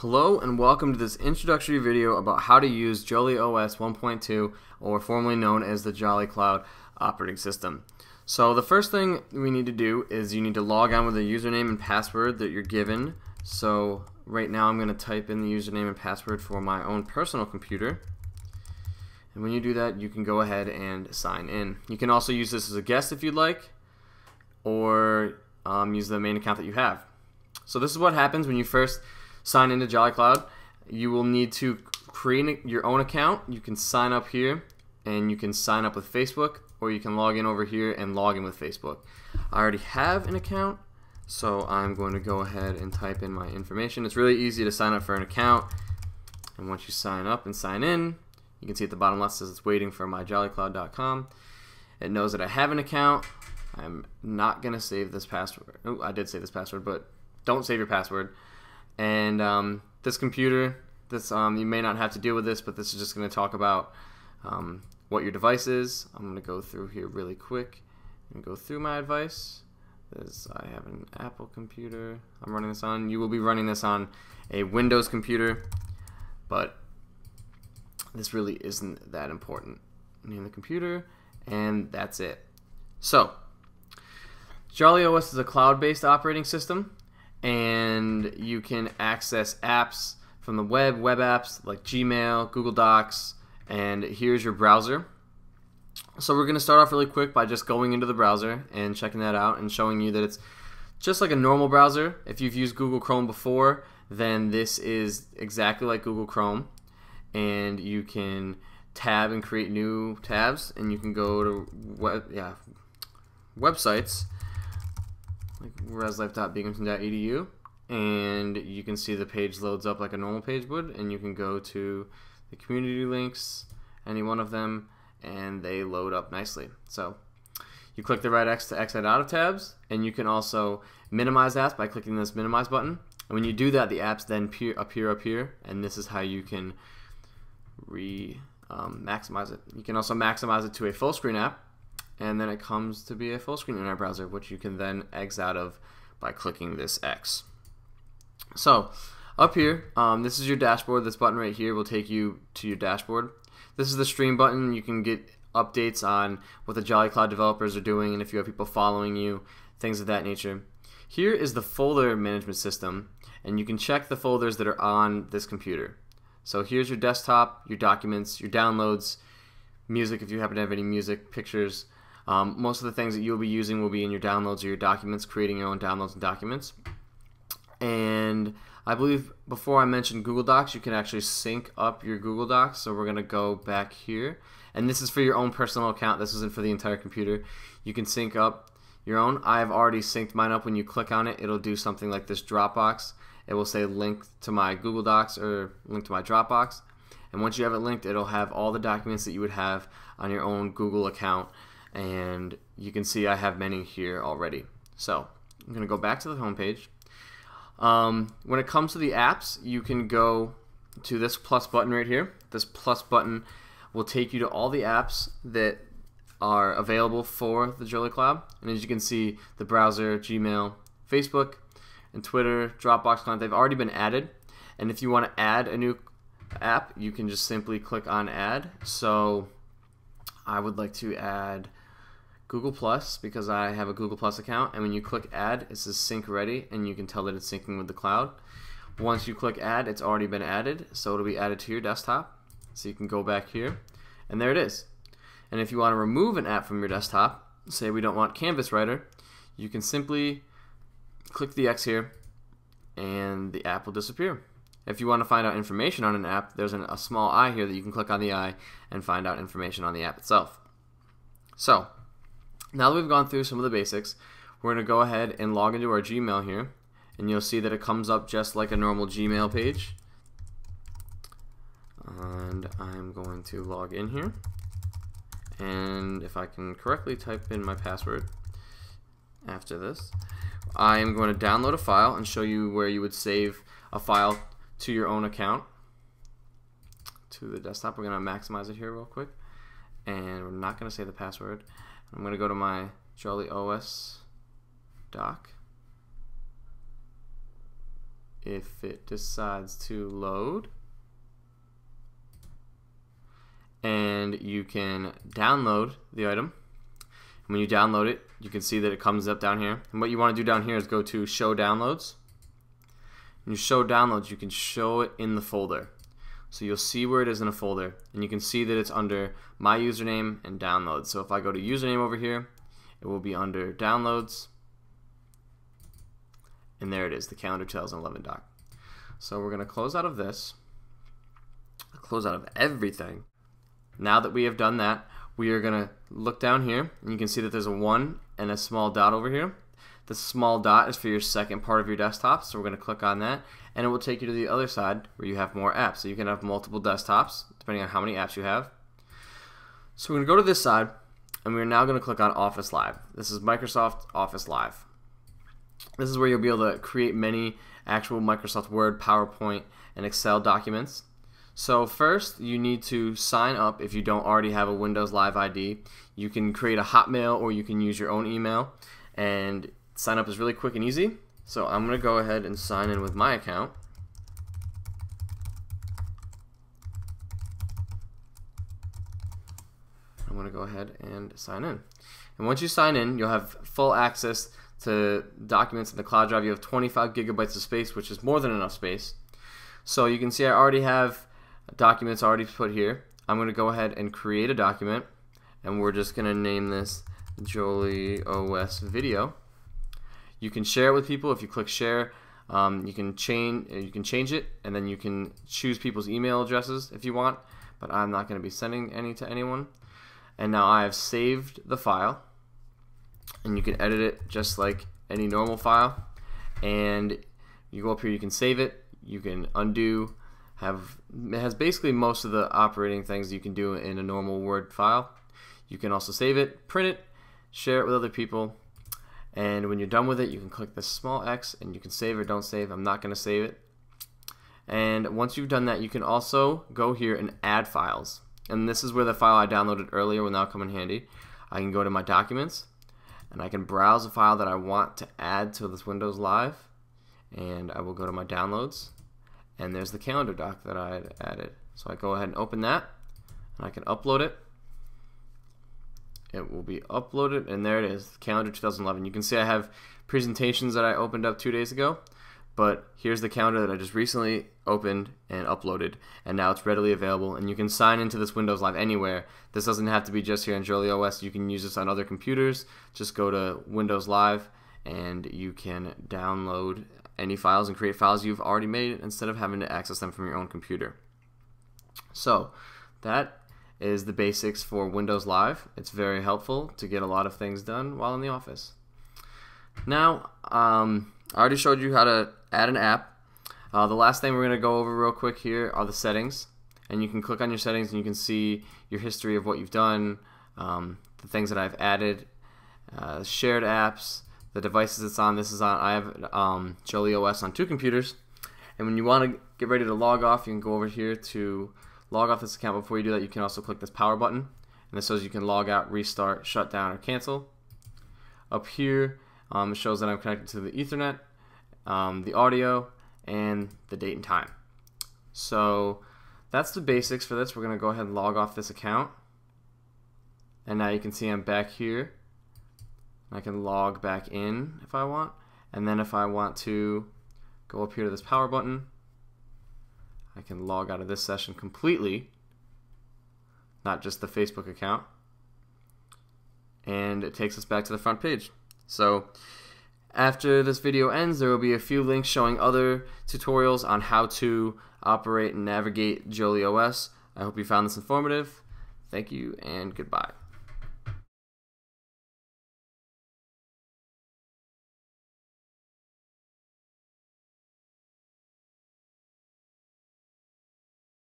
Hello and welcome to this introductory video about how to use Joli OS 1.2, or formerly known as the Joli Cloud operating system. So the first thing we need to do is you need to log on with a username and password that you're given. So right now I'm going to type in the username and password for my own personal computer. And when you do that, you can go ahead and sign in. You can also use this as a guest if you'd like, or use the main account that you have. So this is what happens when you first sign into Joli Cloud. You will need to create your own account. You can sign up here and you can sign up with Facebook, or you can log in over here and log in with Facebook. I already have an account, so I'm going to go ahead and type in my information. It's really easy to sign up for an account, and once you sign up and sign in, you can see at the bottom left says it's waiting for myjollycloud.com. It knows that I have an account. I'm not going to save this password. Oh, I did save this password, but don't save your password. And this computer, you may not have to deal with this, but this is just going to talk about what your device is. I'm going to go through here really quick and go through my device. I have an Apple computer I'm running this on. You will be running this on a Windows computer, but this really isn't that important. Name the computer, and that's it. So, Joli OS is a cloud-based operating system, and you can access apps from the web apps like Gmail, Google Docs, and here's your browser. So we're going to start off really quick by just going into the browser and checking that out and showing you that it's just like a normal browser. If you've used Google Chrome before, then this is exactly like Google Chrome, and you can tab and create new tabs, and you can go to websites like reslife.binghamton.edu, and you can see the page loads up like a normal page would, and you can go to the community links, any one of them, and they load up nicely. So you click the right X to exit out of tabs, and you can also minimize apps by clicking this minimize button. And when you do that, the apps then appear up here, and this is how you can maximize it. You can also maximize it to a full screen app, and then it comes to be a full screen in our browser, which you can then exit out of by clicking this X. So up here, this is your dashboard. This button right here will take you to your dashboard. This is the stream button. You can get updates on what the Joli Cloud developers are doing, and if you have people following you, things of that nature. Here is the folder management system, and you can check the folders that are on this computer. So here's your desktop, your documents, your downloads, music if you happen to have any music, pictures. Most of the things that you'll be using will be in your downloads or your documents, creating your own downloads and documents. And I believe before I mentioned Google Docs, you can actually sync up your Google Docs. So we're going to go back here. And this is for your own personal account. This isn't for the entire computer. You can sync up your own. I've already synced mine up. When you click on it, it'll do something like this Dropbox. It will say link to my Google Docs or link to my Dropbox. And once you have it linked, it'll have all the documents that you would have on your own Google account. And you can see I have many here already. So I'm going to go back to the home page. When it comes to the apps, you can go to this plus button right here. This plus button will take you to all the apps that are available for the Joli Cloud. And as you can see, the browser, Gmail, Facebook, and Twitter, Dropbox client, they've already been added. And if you want to add a new app, you can just simply click on add. So I would like to add Google Plus because I have a Google Plus account, and when you click add, it says sync ready, and you can tell that it's syncing with the cloud. Once you click add, it's already been added, so it'll be added to your desktop. So you can go back here, and there it is. And if you want to remove an app from your desktop, say we don't want Canvas Writer, you can simply click the X here, and the app will disappear. If you want to find out information on an app, there's a small eye here that you can click on the eye and find out information on the app itself. So now that we've gone through some of the basics, we're going to go ahead and log into our Gmail here, and you'll see that it comes up just like a normal Gmail page. And I'm going to log in here, and if I can correctly type in my password after this, I am going to download a file and show you where you would save a file to your own account to the desktop. We're going to maximize it here real quick, and we're not going to say the password. I'm going to go to my Joli OS doc, if it decides to load. And you can download the item. When you download it, you can see that it comes up down here. And what you want to do down here is go to Show Downloads. When you show downloads, you can show it in the folder. So you'll see where it is in a folder, and you can see that it's under My Username and Downloads. So if I go to Username over here, it will be under Downloads, and there it is, the Calendar 2011 doc. So we're going to close out of this, close out of everything. Now that we have done that, we are going to look down here, and you can see that there's a 1 and a small dot over here. The small dot is for your second part of your desktop, so we're going to click on that, and it will take you to the other side where you have more apps. So you can have multiple desktops, depending on how many apps you have. So we're going to go to this side, and we're now going to click on Office Live. This is Microsoft Office Live. This is where you'll be able to create many actual Microsoft Word, PowerPoint, and Excel documents. So first, you need to sign up if you don't already have a Windows Live ID. You can create a Hotmail or you can use your own email, and sign up is really quick and easy. So I'm going to go ahead and sign in with my account. I'm going to go ahead and sign in. And once you sign in, you'll have full access to documents in the cloud drive. You have 25 gigabytes of space, which is more than enough space. So you can see I already have documents already put here. I'm going to go ahead and create a document, and we're just going to name this Joli OS video. You can share it with people. If you click share, you can change it, and then you can choose people's email addresses if you want, but I'm not going to be sending any to anyone. And now I have saved the file, and you can edit it just like any normal file. And you go up here, you can save it, you can undo. It has basically most of the operating things you can do in a normal Word file. You can also save it, print it, share it with other people, and when you're done with it, you can click this small X and you can save or don't save. I'm not going to save it. And once you've done that, you can also go here and add files. And this is where the file I downloaded earlier will now come in handy. I can go to my documents, and I can browse a file that I want to add to this Windows Live, and I will go to my downloads, and there's the calendar doc that I had added. So I go ahead and open that, and I can upload it. It will be uploaded, and there it is, Calendar 2011. You can see I have presentations that I opened up 2 days ago, but here's the calendar that I just recently opened and uploaded, and now it's readily available, and you can sign into this Windows Live anywhere. This doesn't have to be just here on Joli OS. You can use this on other computers. Just go to Windows Live, and you can download any files and create files you've already made instead of having to access them from your own computer. So that is the basics for Windows Live. It's very helpful to get a lot of things done while in the office. Now, I already showed you how to add an app. The last thing we're going to go over real quick here are the settings. And you can click on your settings and you can see your history of what you've done, the things that I've added, shared apps, the devices it's on. This is on, I have Joli OS on 2 computers. And when you want to get ready to log off, you can go over here to log off this account. Before you do that, you can also click this power button, and this shows you can log out, restart, shut down, or cancel. Up here, it shows that I'm connected to the Ethernet, the audio, and the date and time. So that's the basics for this. We're going to go ahead and log off this account, and now you can see I'm back here. I can log back in if I want, and then if I want to go up here to this power button, I can log out of this session completely, not just the Facebook account, and it takes us back to the front page. So after this video ends, there will be a few links showing other tutorials on how to operate and navigate Joli OS. I hope you found this informative. Thank you and goodbye.